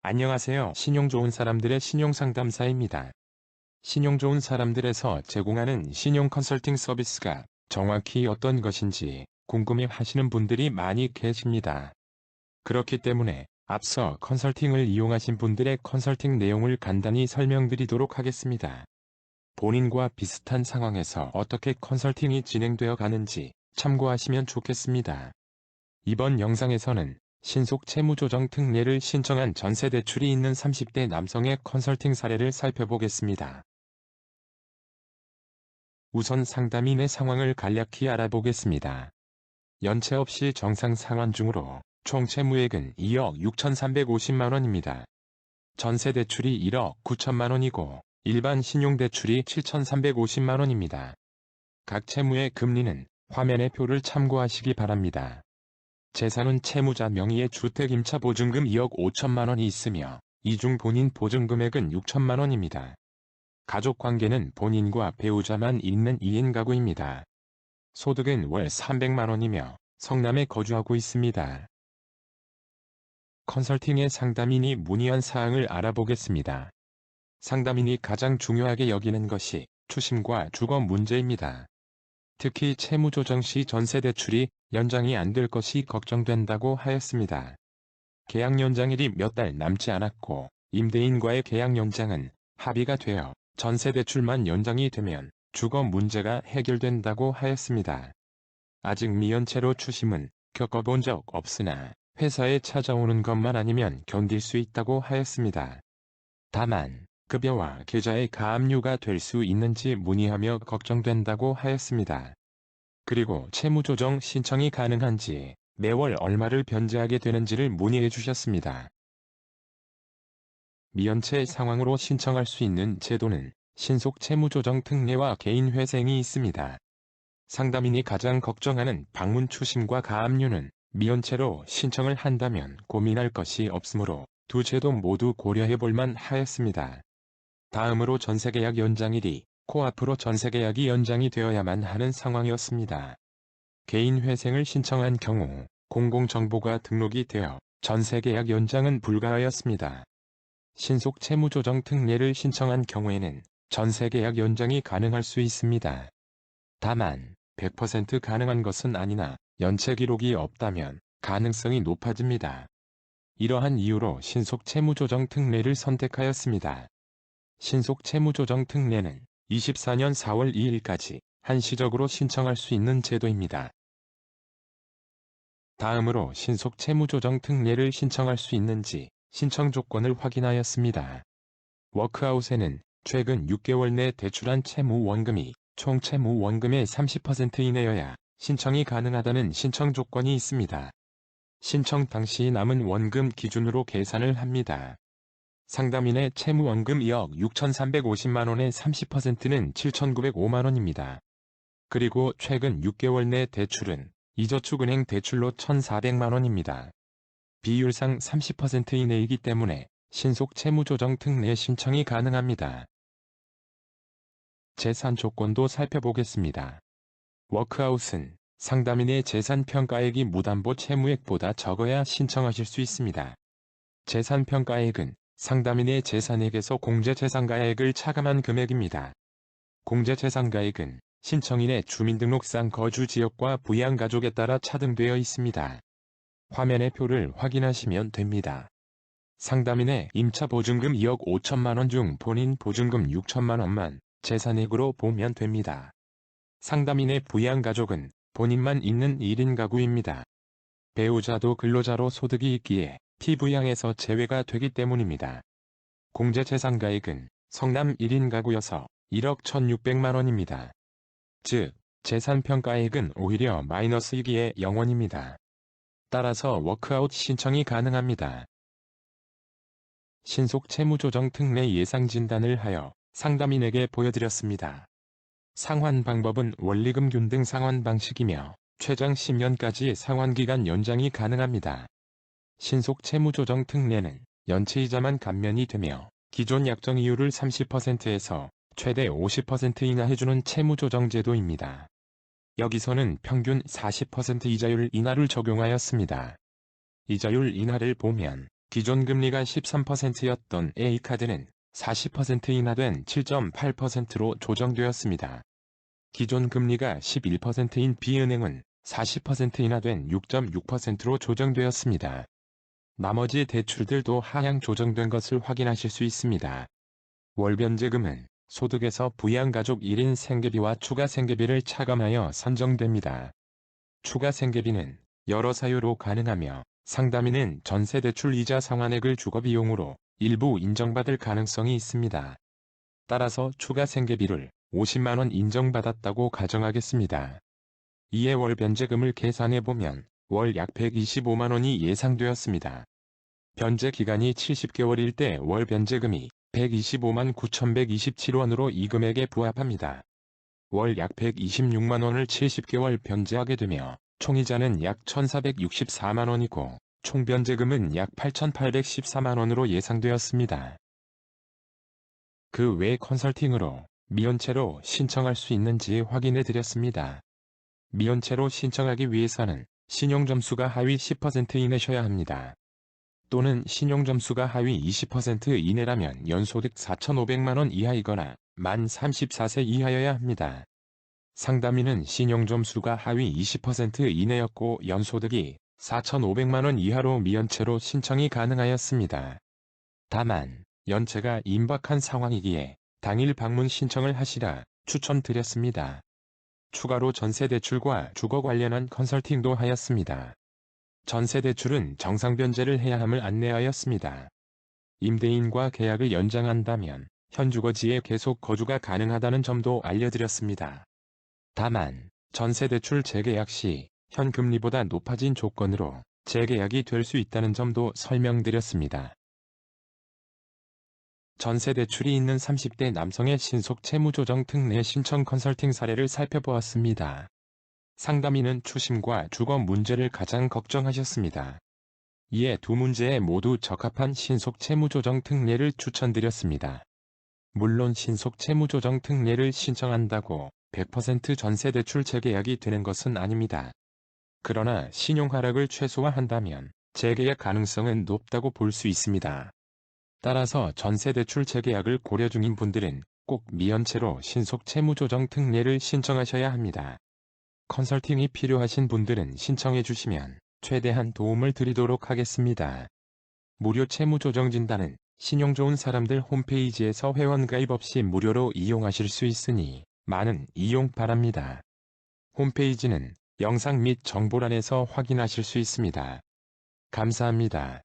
안녕하세요. 신용 좋은 사람들의 신용상담사입니다. 신용 좋은 사람들에서 제공하는 신용 컨설팅 서비스가 정확히 어떤 것인지 궁금해 하시는 분들이 많이 계십니다. 그렇기 때문에 앞서 컨설팅을 이용하신 분들의 컨설팅 내용을 간단히 설명드리도록 하겠습니다. 본인과 비슷한 상황에서 어떻게 컨설팅이 진행되어 가는지 참고하시면 좋겠습니다. 이번 영상에서는 신속 채무조정 특례를 신청한 전세대출이 있는 30대 남성의 컨설팅 사례를 살펴보겠습니다. 우선 상담인의 상황을 간략히 알아보겠습니다. 연체 없이 정상 상환 중으로 총 채무액은 2억 6,350만 원입니다. 전세대출이 1억 9천만 원이고 일반 신용대출이 7,350만 원입니다. 각 채무의 금리는 화면의 표를 참고하시기 바랍니다. 재산은 채무자 명의의 주택 임차 보증금 2억 5천만 원이 있으며 이 중 본인 보증금액은 6천만 원입니다. 가족관계는 본인과 배우자만 있는 2인 가구입니다. 소득은 월 300만 원이며 성남에 거주하고 있습니다. 컨설팅의 상담인이 문의한 사항을 알아보겠습니다. 상담인이 가장 중요하게 여기는 것이 추심과 주거 문제입니다. 특히 채무조정 시 전세대출이 연장이 안 될 것이 걱정된다고 하였습니다. 계약 연장일이 몇 달 남지 않았고 임대인과의 계약 연장은 합의가 되어 전세대출만 연장이 되면 주거 문제가 해결된다고 하였습니다. 아직 미연체로 추심은 겪어본 적 없으나 회사에 찾아오는 것만 아니면 견딜 수 있다고 하였습니다. 다만 급여와 계좌에 가압류가 될 수 있는지 문의하며 걱정된다고 하였습니다. 그리고 채무조정 신청이 가능한지 매월 얼마를 변제하게 되는지를 문의해 주셨습니다. 미연체 상황으로 신청할 수 있는 제도는 신속 채무조정 특례와 개인회생이 있습니다. 상담인이 가장 걱정하는 방문 추심과 가압류는 미연체로 신청을 한다면 고민할 것이 없으므로 두 제도 모두 고려해 볼만 하였습니다. 다음으로 전세계약 연장일이 코앞으로 전세계약이 연장이 되어야만 하는 상황이었습니다. 개인회생을 신청한 경우 공공정보가 등록이 되어 전세계약 연장은 불가하였습니다. 신속 채무조정 특례를 신청한 경우에는 전세계약 연장이 가능할 수 있습니다. 다만 100% 가능한 것은 아니나 연체 기록이 없다면 가능성이 높아집니다. 이러한 이유로 신속 채무조정 특례를 선택하였습니다. 신속 채무조정 특례는 24년 4월 2일까지 한시적으로 신청할 수 있는 제도입니다. 다음으로 신속 채무조정 특례를 신청할 수 있는지 신청 조건을 확인하였습니다. 워크아웃에는 최근 6개월 내 대출한 채무 원금이 총 채무 원금의 30% 이내여야 신청이 가능하다는 신청 조건이 있습니다. 신청 당시 남은 원금 기준으로 계산을 합니다. 상담인의 채무 원금 2억 6,350만 원의 30%는 7,905만 원입니다. 그리고 최근 6개월 내 대출은 이저축은행 대출로 1,400만 원입니다. 비율상 30% 이내이기 때문에 신속 채무조정 특례 신청이 가능합니다. 재산 조건도 살펴보겠습니다. 워크아웃은 상담인의 재산 평가액이 무담보 채무액보다 적어야 신청하실 수 있습니다. 재산 평가액은 상담인의 재산액에서 공제재산가액을 차감한 금액입니다. 공제재산가액은 신청인의 주민등록상 거주지역과 부양가족에 따라 차등되어 있습니다. 화면의 표를 확인하시면 됩니다. 상담인의 임차보증금 2억 5천만 원 중 본인 보증금 6천만 원만 재산액으로 보면 됩니다. 상담인의 부양가족은 본인만 있는 1인 가구입니다. 배우자도 근로자로 소득이 있기에 피부양에서 제외가 되기 때문입니다. 공제재산가액은 성남 1인 가구여서 1억 1,600만 원입니다. 즉, 재산평가액은 오히려 마이너스이기에 0원입니다. 따라서 워크아웃 신청이 가능합니다. 신속 채무조정 특례 예상 진단을 하여 상담인에게 보여드렸습니다. 상환 방법은 원리금 균등 상환 방식이며 최장 10년까지 상환기간 연장이 가능합니다. 신속 채무조정 특례는 연체이자만 감면이 되며 기존 약정 이율을 30%에서 최대 50% 인하해주는 채무조정 제도입니다. 여기서는 평균 40% 이자율 인하를 적용하였습니다. 이자율 인하를 보면 기존 금리가 13%였던 A카드는 40% 인하된 7.8%로 조정되었습니다. 기존 금리가 11%인 B은행은 40% 인하된 6.6%로 조정되었습니다. 나머지 대출들도 하향 조정된 것을 확인하실 수 있습니다. 월변제금은 소득에서 부양가족 1인 생계비와 추가 생계비를 차감하여 산정됩니다. 추가 생계비는 여러 사유로 가능하며 상담인은 전세대출 이자 상환액을 주거비용으로 일부 인정받을 가능성이 있습니다. 따라서 추가 생계비를 50만원 인정받았다고 가정하겠습니다. 이에 월 변제금을 계산해보면 월 약 125만원이 예상되었습니다. 변제 기간이 70개월일 때 월 변제금이 125만 9,127원으로 이 금액에 부합합니다. 월 약 126만원을 70개월 변제하게 되며 총이자는 약 1,464만원이고 총 변제금은 약 8,814만원으로 예상되었습니다. 그 외 컨설팅으로 미연체로 신청할 수 있는지 확인해 드렸습니다. 미연체로 신청하기 위해서는 신용점수가 하위 10% 이내셔야 합니다. 또는 신용점수가 하위 20% 이내라면 연소득 4,500만원 이하이거나 만 34세 이하여야 합니다. 상담인은 신용점수가 하위 20% 이내였고 연소득이 4,500만원 이하로 미연체로 신청이 가능하였습니다. 다만 연체가 임박한 상황이기에 당일 방문 신청을 하시라 추천드렸습니다. 추가로 전세대출과 주거 관련한 컨설팅도 하였습니다. 전세대출은 정상변제를 해야 함을 안내하였습니다. 임대인과 계약을 연장한다면 현 주거지에 계속 거주가 가능하다는 점도 알려드렸습니다. 다만 전세대출 재계약 시 현 금리보다 높아진 조건으로 재계약이 될 수 있다는 점도 설명드렸습니다. 전세대출이 있는 30대 남성의 신속 채무조정 특례 신청 컨설팅 사례를 살펴보았습니다. 상담인은 추심과 주거 문제를 가장 걱정하셨습니다. 이에 두 문제에 모두 적합한 신속 채무조정 특례를 추천드렸습니다. 물론 신속 채무조정 특례를 신청한다고 100% 전세대출 재계약이 되는 것은 아닙니다. 그러나 신용하락을 최소화한다면 재계약 가능성은 높다고 볼 수 있습니다. 따라서 전세대출 재계약을 고려 중인 분들은 꼭 미연체로 신속 채무조정 특례를 신청하셔야 합니다. 컨설팅이 필요하신 분들은 신청해 주시면 최대한 도움을 드리도록 하겠습니다. 무료 채무조정 진단은 신용 좋은 사람들 홈페이지에서 회원가입 없이 무료로 이용하실 수 있으니 많은 이용 바랍니다. 홈페이지는 영상 및 정보란에서 확인하실 수 있습니다. 감사합니다.